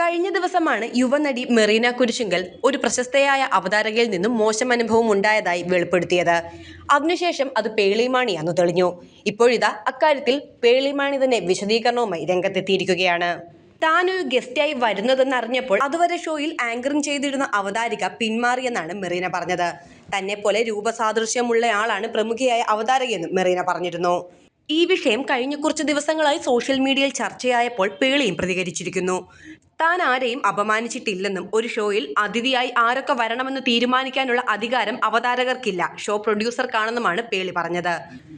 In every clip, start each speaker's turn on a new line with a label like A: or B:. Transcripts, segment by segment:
A: കഴിഞ്ഞ ദിവസമാണ് യുവനടി മെറീന കുരിശിങ്കൽ ഒരു പ്രശസ്തയായ അവതാരകയിൽ നിന്നും മോശം അനുഭവം ഉണ്ടായതായി വെളിപ്പെടുത്തിയത്. അതിനുശേഷം അത് പേളിമാണിയാണെന്ന് തെളിഞ്ഞു. ഇപ്പോഴിതാ അക്കാര്യത്തിൽ പേളിമാണി തന്നെ വിശദീകരണവുമായി രംഗത്തെത്തിയിരിക്കുകയാണ്. താനൊരു ഗസ്റ്റായി വരുന്നതെന്നറിഞ്ഞപ്പോൾ അതുവരെ ഷോയിൽ ആങ്കറിംഗ് ചെയ്തിരുന്ന അവതാരിക പിന്മാറിയെന്നാണ് മെറീന പറഞ്ഞത്. തന്നെ പോലെ രൂപസാദൃശ്യമുള്ളയാളാണ് പ്രമുഖയായ അവതാരകയെന്നും മെറീന പറഞ്ഞിരുന്നു. ഈ വിഷയം കഴിഞ്ഞ കുറച്ച് ദിവസങ്ങളായി സോഷ്യൽ മീഡിയയിൽ ചർച്ചയായപ്പോൾ പേളിയും പ്രതികരിച്ചിരിക്കുന്നു. താൻ ആരെയും അപമാനിച്ചിട്ടില്ലെന്നും ഒരു ഷോയിൽ അതിഥിയായി ആരൊക്കെ വരണമെന്ന് തീരുമാനിക്കാനുള്ള അധികാരം അവതാരകർക്കില്ല, ഷോ പ്രൊഡ്യൂസർക്കാണെന്നുമാണ് പേളി പറഞ്ഞത്.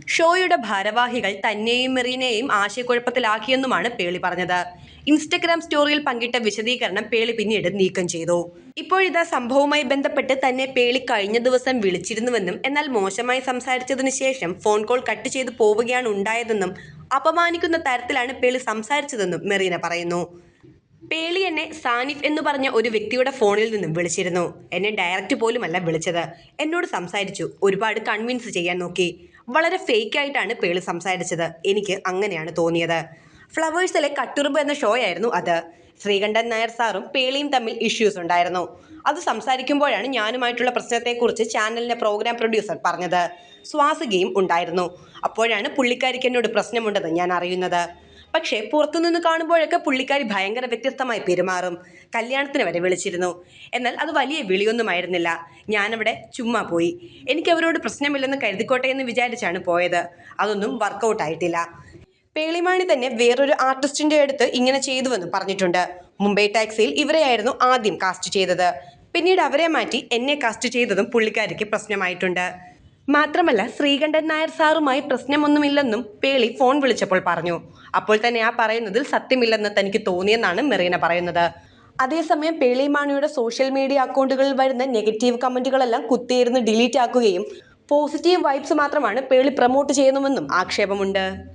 A: ഷോയുടെ ഭാരവാഹികൾ തന്നെയും മെറീനയെയും ആശയക്കുഴപ്പത്തിലാക്കിയെന്നുമാണ് പേളി പറഞ്ഞത്. ഇൻസ്റ്റഗ്രാം സ്റ്റോറിയിൽ പങ്കിട്ട വിശദീകരണം പേളി പിന്നീട് നീക്കം ചെയ്തു. ഇപ്പോഴിതാ സംഭവവുമായി ബന്ധപ്പെട്ട് തന്നെ പേളി കഴിഞ്ഞ ദിവസം വിളിച്ചിരുന്നുവെന്നും എന്നാൽ മോശമായി സംസാരിച്ചതിന് ശേഷം ഫോൺ കോൾ കട്ട് ചെയ്ത് പോവുകയാണ് ഉണ്ടായതെന്നും അപമാനിക്കുന്ന തരത്തിലാണ് പേളി സംസാരിച്ചതെന്നും മെറീന പറയുന്നു. പേളി എന്നെ സാനിഫ് എന്ന് പറഞ്ഞ ഒരു വ്യക്തിയുടെ ഫോണിൽ നിന്നും വിളിച്ചിരുന്നു. എന്നെ ഡയറക്റ്റ് പോലുമല്ല വിളിച്ചത്. എന്നോട് സംസാരിച്ചു, ഒരുപാട് കൺവിൻസ് ചെയ്യാൻ നോക്കി. വളരെ ഫേക്കായിട്ടാണ് പേളി സംസാരിച്ചത്. എനിക്ക് അങ്ങനെയാണ് തോന്നിയത്. ഫ്ലവേഴ്സിലെ കട്ടുറുമ്പ് എന്ന ഷോ ആയിരുന്നു അത്. ശ്രീകണ്ഠൻ നായർ സാറും പേളിയും തമ്മിൽ ഇഷ്യൂസ് ഉണ്ടായിരുന്നു. അത് സംസാരിക്കുമ്പോഴാണ് ഞാനുമായിട്ടുള്ള പ്രശ്നത്തെക്കുറിച്ച് ചാനലിന്റെ പ്രോഗ്രാം പ്രൊഡ്യൂസർ പറഞ്ഞത്. സ്വാസികയും ഉണ്ടായിരുന്നു. അപ്പോഴാണ് പുള്ളിക്കാരിക്ക് എന്നോട് പ്രശ്നമുണ്ടെന്ന് ഞാൻ അറിയുന്നത്. പക്ഷേ പുറത്തുനിന്ന് കാണുമ്പോഴൊക്കെ പുള്ളിക്കാരി ഭയങ്കര വ്യത്യസ്തമായി പെരുമാറും. കല്യാണത്തിന് വരെ വിളിച്ചിരുന്നു. എന്നാൽ അത് വലിയ വിളിയൊന്നുമായിരുന്നില്ല. ഞാനവിടെ ചുമ്മാ പോയി. എനിക്ക് അവരോട് പ്രശ്നമില്ലെന്ന് കരുതിക്കോട്ടെ എന്ന് വിചാരിച്ചാണ് പോയത്. അതൊന്നും വർക്കൗട്ട് ആയിട്ടില്ല. പേളിമാണി തന്നെ വേറൊരു ആർട്ടിസ്റ്റിന്റെ അടുത്ത് ഇങ്ങനെ ചെയ്തുവെന്ന് പറഞ്ഞിട്ടുണ്ട്. മുംബൈ ടാക്സിയിൽ ഇവരെയായിരുന്നു ആദ്യം കാസ്റ്റ് ചെയ്തത്. പിന്നീട് അവരെ മാറ്റി എന്നെ കാസ്റ്റ് ചെയ്തതും പുള്ളിക്കാരിക്ക് പ്രശ്നമായിട്ടുണ്ട്. മാത്രമല്ല ശ്രീകണ്ഠൻ നായർ സാറുമായി പ്രശ്നമൊന്നുമില്ലെന്നും പേളി ഫോൺ വിളിച്ചപ്പോൾ പറഞ്ഞു. അപ്പോൾ തന്നെ ആ പറയുന്നതിൽ സത്യമില്ലെന്ന് തനിക്ക് തോന്നിയെന്നാണ് മെറീന പറയുന്നത്. അതേസമയം പേളിമാണിയുടെ സോഷ്യൽ മീഡിയ അക്കൗണ്ടുകളിൽ വരുന്ന നെഗറ്റീവ് കമന്റുകളെല്ലാം കുത്തിയിരുന്ന് ഡിലീറ്റ് ആക്കുകയും പോസിറ്റീവ് വൈബ്സ് മാത്രമാണ് പേളി പ്രൊമോട്ട് ചെയ്യുന്നുവെന്നും ആക്ഷേപമുണ്ട്.